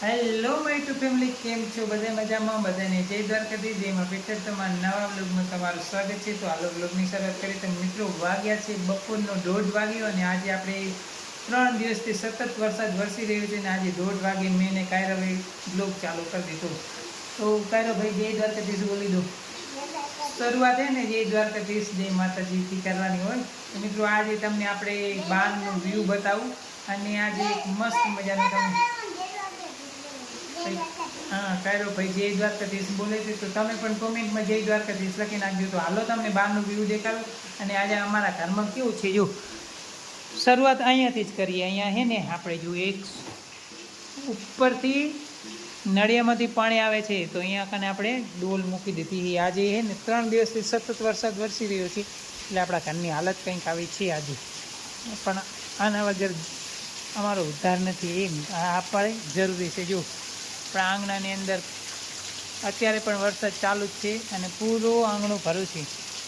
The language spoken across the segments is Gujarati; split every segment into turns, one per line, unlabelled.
હેલો માય ટુ ફેમિલી, કેમ છો? બધા મજામાં? બધાને જય દ્વારકાધીશ, જયમાં પીઠર. તમારા નવા બ્લોગમાં તમારું સ્વાગત છે. તો હાલો બ્લોગની શરૂઆત કરી. તો મિત્રો, વાગ્યા છે બપોરનો 1:30 વાગ્યો અને આજે આપણે 3 દિવસથી સતત વરસાદ વરસી રહ્યો છે અને આજે 1:30 વાગે મેં ને કાયરાભાઈ બ્લોગ ચાલુ કરી દીધો. તો કાયરાભાઈ જય દ્વારકાધીશ બોલી દો. શરૂઆત હે ને જય દ્વારકાધીશ, જય માતાજીથી કરવાની હોય. તો મિત્રો, આજે તમને આપણે બહારનો વ્યૂ બતાવું અને આજે એક મસ્ત મજાનો તમને હા કાયરો ભાઈ જય દ્વારકાધીશ બોલે છે. તો તમે પણ કોમેન્ટમાં જય દ્વારકાધીશ લખી નાખજો. તો હાલો તમને બહારનું વ્યૂ દેખાડો. અને આજે અમારા ઘરમાં કેવું છે જો, શરૂઆત અહીંયાથી જ કરીએ. અહીંયા હે ને આપણે જો એક ઉપરથી નળિયામાંથી પાણી આવે છે, તો અહીંયા કને આપણે ડોલ મૂકી દીધી. આજે હે ને 3 દિવસથી સતત વરસાદ વરસી રહ્યો છે, એટલે આપણા ઘરની હાલત કંઈક આવી છે આજે. પણ આના વગર અમારો ઉદ્ધાર નથી, એમ આ આપણે જરૂરી છે. જો આપણા આંગણાની અંદર અત્યારે પણ વરસાદ ચાલુ જ છે અને પૂરું આંગણું ભર્યું છે.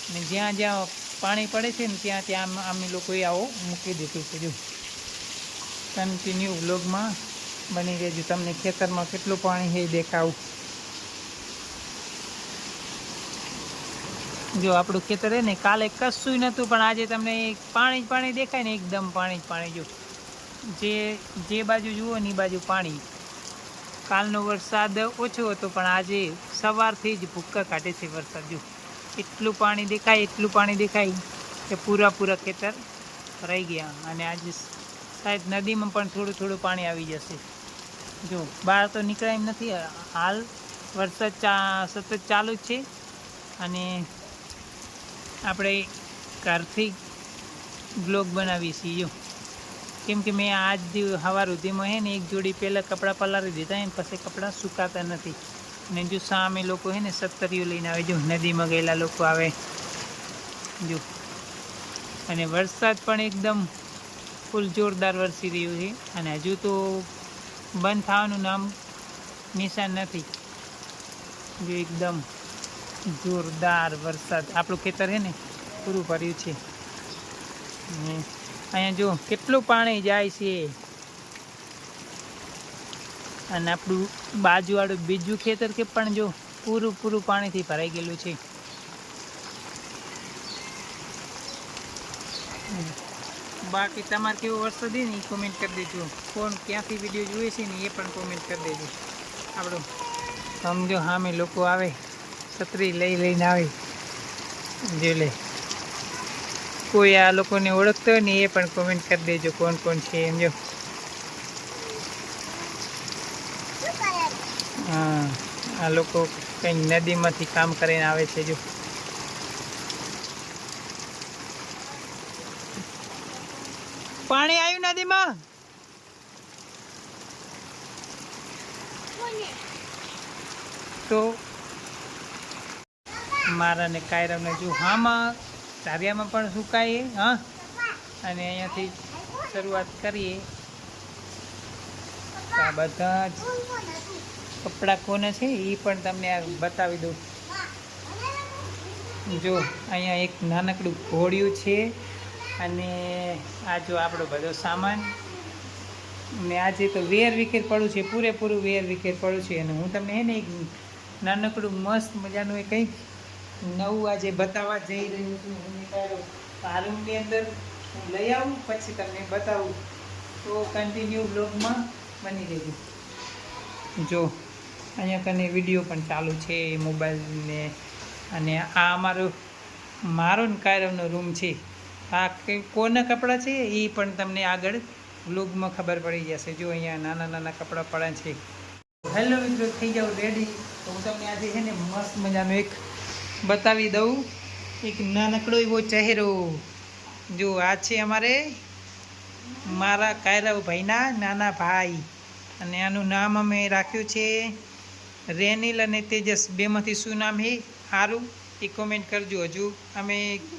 અને જ્યાં જ્યાં પાણી પડે છે ને ત્યાં ત્યાં અમે લોકોએ આવો મૂકી દીધું છે. જો કન્ટિન્યુ વ્લોગમાં બની રહેજો. તમને ખેતરમાં કેટલું પાણી છે દેખાવું. જો આપણું ખેતર છે ને, કાલે કશું નહોતું પણ આજે તમને પાણી જ પાણી દેખાય ને, એકદમ પાણી જ પાણી. જો જે બાજુ જુઓ ને એ બાજુ પાણી. કાલનો વરસાદ ઓછો હતો પણ આજે સવારથી જ ભૂક્કા કાઢે છે વરસાદ. જો એટલું પાણી દેખાય, એટલું પાણી દેખાય કે પૂરા ખેતર ભરાઈ ગયા. અને આજે શાયદ નદીમાં પણ થોડું થોડું પાણી આવી જશે. જો બહાર તો નીકળાય એમ નથી, હાલ વરસાદ સતત ચાલુ જ છે. અને આપણે ઘરથી બ્લોગ બનાવીએ છીએ. જો કેમ કે મેં આજ સવાર સુધીમાં હે ને એક જોડી પહેલાં કપડાં પલાળી દીધા ને પછી કપડાં સુકાતા નથી. અને જો સામે લોકો હે ને સત્તરીઓ લઈને આવે, જો નદીમાં ગયેલા લોકો આવે જો. અને વરસાદ પણ એકદમ ફૂલ જોરદાર વરસી રહ્યું છે અને હજુ તો બંધ થવાનું નામ નિશાન નથી. જો એકદમ જોરદાર વરસાદ. આપણું ખેતર છે ને પૂરું ભર્યું છે. અહીંયા જો કેટલું પાણી જાય છે. અને આપણું બાજુવાળું બીજું ખેતર કે પણ જો પૂરું પાણીથી ભરાઈ ગયેલું છે. બાકી તમારે કેવો વરસાદ છે ને એ કોમેન્ટ કરી દેજો. કોણ ક્યાંથી વિડીયો જોઈએ છે ને એ પણ કોમેન્ટ કરી દેજો. આપણું સમજો સામે લોકો આવે, છત્રી લઈને આવે જો લે. કોઈ આ લોકોને ઓળખતો હોય ને એ પણ કોમેન્ટ કરી દેજો કોણ કોણ છે એમ. જો હા, આ લોકો કંઈક નદીમાંથી કામ કરીને આવે છે. જો પાણી આવ્યું નદીમાં. તો મારા ને કાયરાને જો હામાં ધારિયામાં પણ સુકાઈએ. હા, અને અહીંયાથી શરૂઆત કરીએ. આ બધા જ કપડાં કોને છે એ પણ તમને આ બતાવી દઉં. જો અહીંયા એક નાનકડું ઘોડિયું છે અને આ જો આપણો બધો સામાન. ને આજે તો વેર વિખેર પડ્યું છે, પૂરેપૂરું વેર વિખેર પડ્યું છે. અને હું તમને હે ને એક નાનકડું મસ્ત મજાનું એ કંઈક નવું આજે બતાવવા જઈ રહ્યું છું. આ રૂમની અંદર હું લઈ આવું પછી તમને બતાવું. તો કન્ટિન્યુ બ્લોગમાં બની રહેજો. જો અહીંયા કને વિડીયો પણ ચાલુ છે મોબાઈલને. અને આ મારો ને કાયરવનો રૂમ છે. આ કોના કપડાં છે એ પણ તમને આગળ વ્લોગમાં ખબર પડી જશે. જો અહીંયા નાના નાના કપડાં પડ્યા છે. હેલો મિત્રો, થઈ જાવ રેડી. તો હું તમને આજે છે ને મસ્ત મજાનો એક બતાવી દઉં. એક નાનકડો એવો ચહેરો. જો આ છે મારા કાયરવ ભાઈના નાના ભાઈ. અને આનું નામ અમે રાખ્યું છે રેનિલ અને તેજસ. બેમાંથી શું નામ છે સારું એ કોમેન્ટ કરજો. હજુ અમે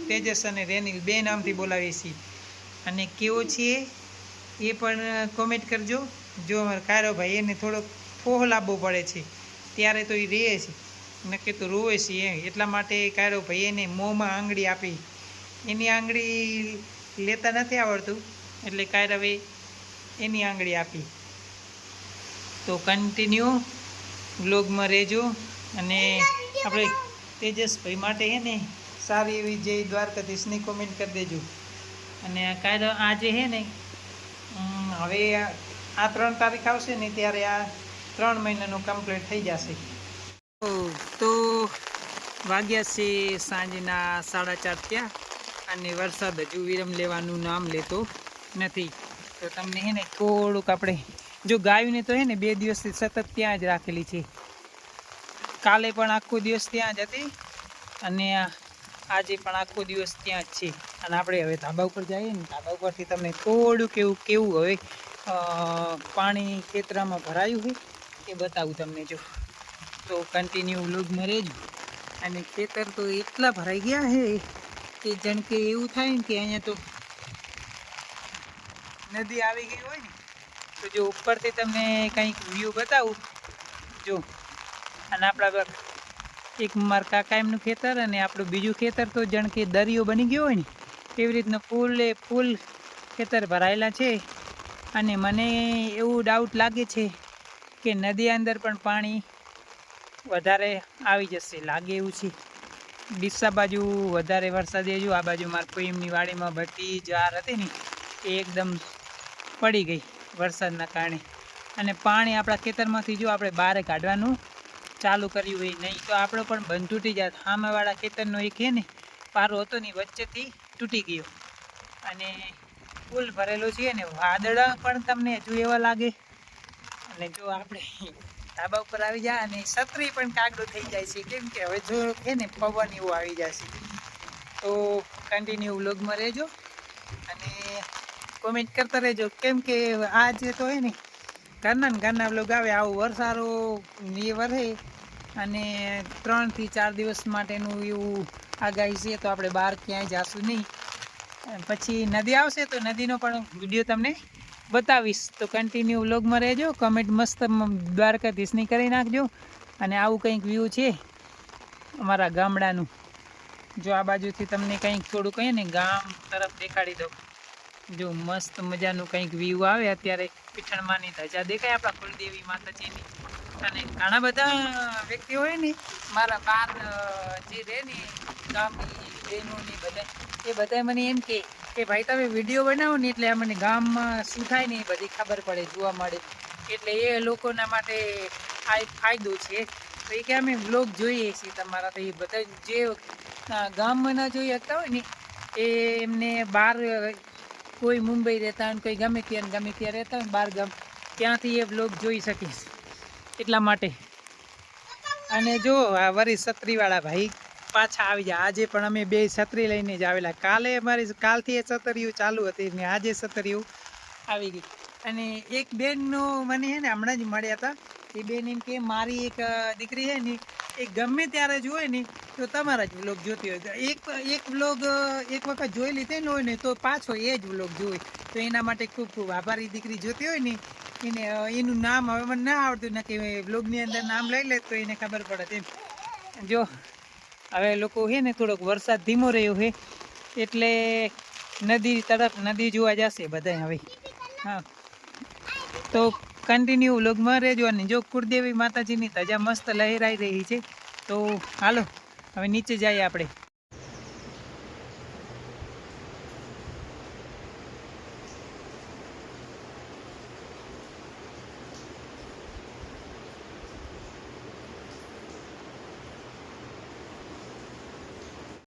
તેજસ અને રેનિલ બે નામથી બોલાવીએ છીએ. અને કેવો છીએ એ પણ કોમેન્ટ કરજો. જો અમારા કાયરવ ભાઈ એને થોડોક ફોહ લાવવો પડે છે ત્યારે તો એ રહે છે, નક્કી તો રોવે છે એટલા માટે કાયરવ ભાઈ એને મોંમાં આંગળી આપી. એની આંગળી લેતા નથી આવડતું એટલે કાયરવે એની આંગળી આપી. તો કન્ટિન્યુ વ્લોગમાં રહેજો. અને આપણે તેજસભાઈ માટે છે ને સારી એવી જય દ્વારકાધીશની કોમેન્ટ કરી દેજો. અને કાયદો આજે છે ને હવે આ 3 તારીખ આવશે ને ત્યારે આ 3 મહિનાનું કમ્પ્લીટ થઈ જશે. તો વાગ્યા છે સાંજના 4:30 થયા અને વરસાદ હજુ વિરામ લેવાનું નામ લેતો નથી. તો તમને છે ને થોડુંક આપણે જો ગાયોને તો છે ને 2 દિવસથી સતત ત્યાં જ રાખેલી છે. કાલે પણ આખો દિવસ ત્યાં જ હતી અને આજે પણ આખો દિવસ ત્યાં જ છે. અને આપણે હવે ધાબા ઉપર જઈએ ને, ધાબા ઉપરથી તમને થોડુંક કેવું હવે પાણી ખેતરામાં ભરાયું હોય એ બતાવું તમને. જો તો કન્ટિન્યુ વ્લોગમાં રહેજો. અને ખેતર તો એટલા ભરાઈ ગયા છે કે જાણ કે એવું થાય ને કે અહીંયા તો નદી આવી ગઈ હોય ને. તો જો ઉપરથી તમને કંઈક વ્યૂ બતાવું જો. અને આપણા એક મારા કાકા એમનું ખેતર અને આપણું બીજું ખેતર તો જાણ કે દરિયો બની ગયો હોય ને એવી રીતના ફૂલ ખેતર ભરાયેલા છે. અને મને એવું ડાઉટ લાગે છે કે નદી અંદર પણ પાણી વધારે આવી જશે લાગે એવું છે. ડીસા બાજુ વધારે વરસાદ જો આ બાજુ મારા કોઈ એમની વાડીમાં બધી જાર હતી ને એ એકદમ પડી ગઈ વરસાદના કારણે. અને પાણી આપણા ખેતરમાંથી જો આપણે બહાર કાઢવાનું ચાલુ કર્યું હોય નહીં તો આપણો પણ બંધ તૂટી જાય. સામેવાળા ખેતરનો એક છે ને પારો હતો ને વચ્ચેથી તૂટી ગયો અને ફૂલ ભરેલો છે ને વાદળા પણ તમને હજુ એવા લાગે. અને જો આપણે ધાબા ઉપર આવી જાય અને છત્રી પણ કાગડો થઈ જાય છે કેમ કે હવે જો છે ને પવન એવું આવી જાય છે. તો કન્ટિન્યુ વ્લોગમાં રહેજો અને કોમેન્ટ કરતા રહેજો કેમ કે આજે તો હે ને ઘરના વ્લોગ આવે. આવું વરસારો એ વરસે અને 3 થી 4 દિવસ માટેનું એવું આગાહી છે. તો આપણે બહાર ક્યાંય જાશું નહીં. પછી નદી આવશે તો નદીનો પણ વિડીયો તમને બતાવીશ. તો કન્ટિન્યુ વ્લોગમાં રહેજો. કમેન્ટ મસ્ત દ્વારકાધીશની કરી નાખજો. અને આવું કંઈક વ્યૂ છે અમારા ગામડાનું. જો આ બાજુથી તમને કંઈક થોડું કહીએ ને ગામ તરફ દેખાડી દો. જો મસ્ત મજાનું કંઈક વ્યૂ આવે. અત્યારે પીઠણમાંની ધજા દેખાય આપણા કુલદેવી માતાજીની. અને ઘણા બધા વ્યક્તિઓ હોય ને મારા બાર જે રહે ને ગામની બહેનો ને બધા એ બધા મને એમ કે ભાઈ તમે વિડીયો બનાવો ને એટલે અમને ગામમાં શું થાય ને એ બધી ખબર પડે જોવા મળે. એટલે એ લોકોના માટે આ એક ફાયદો છે. તો એ કે અમે વ્લોગ જોઈએ છીએ તમારા. તો એ બધા જે ગામમાં ના જોઈ શકતા હોય ને એ એમને બહાર કોઈ મુંબઈ રહેતા હોય કોઈ ગમે ત્યાં રહેતા હોય બહાર ગામ ત્યાંથી એ વ્લોગ જોઈ શકે એટલા માટે. અને જો આ વરી છત્રીવાળા ભાઈ પાછા આવી જાય. આજે પણ અમે 2 છત્રી લઈને જ આવેલા. કાલથી એ છત્રીઓ ચાલુ હતી ને આજે છત્રીઓ આવી ગઈ. અને એક બેનનો મને છે ને હમણાં જ મળ્યા હતા. એ બેન એમ કે મારી એક દીકરી છે ને એ ગમે ત્યારે જોવે ને તો તમારા જ વ્લોગ જોતી હોય. એક વ્લોગ એક વખત જોઈ લીધેલો હોય ને તો પાછો એ જ વ્લોગ જોવે. તો એના માટે ખૂબ ખૂબ આભારી. દીકરી જોતી હોય ને એને એનું નામ હવે મને ના આવડતું ને કે વ્લોગની અંદર નામ લઈ લે તો એને ખબર પડે તેમ. જો હવે લોકો છે ને થોડોક વરસાદ ધીમો રહ્યો છે એટલે નદી જોવા જશે બધા હવે. હા તો કન્ટિન્યુ વ્લોગમાં રહેજો. અને જો કુળદેવી માતાજીની ધજા મસ્ત લહેરાઈ રહી છે. તો હાલો હવે નીચે જઈએ આપણે.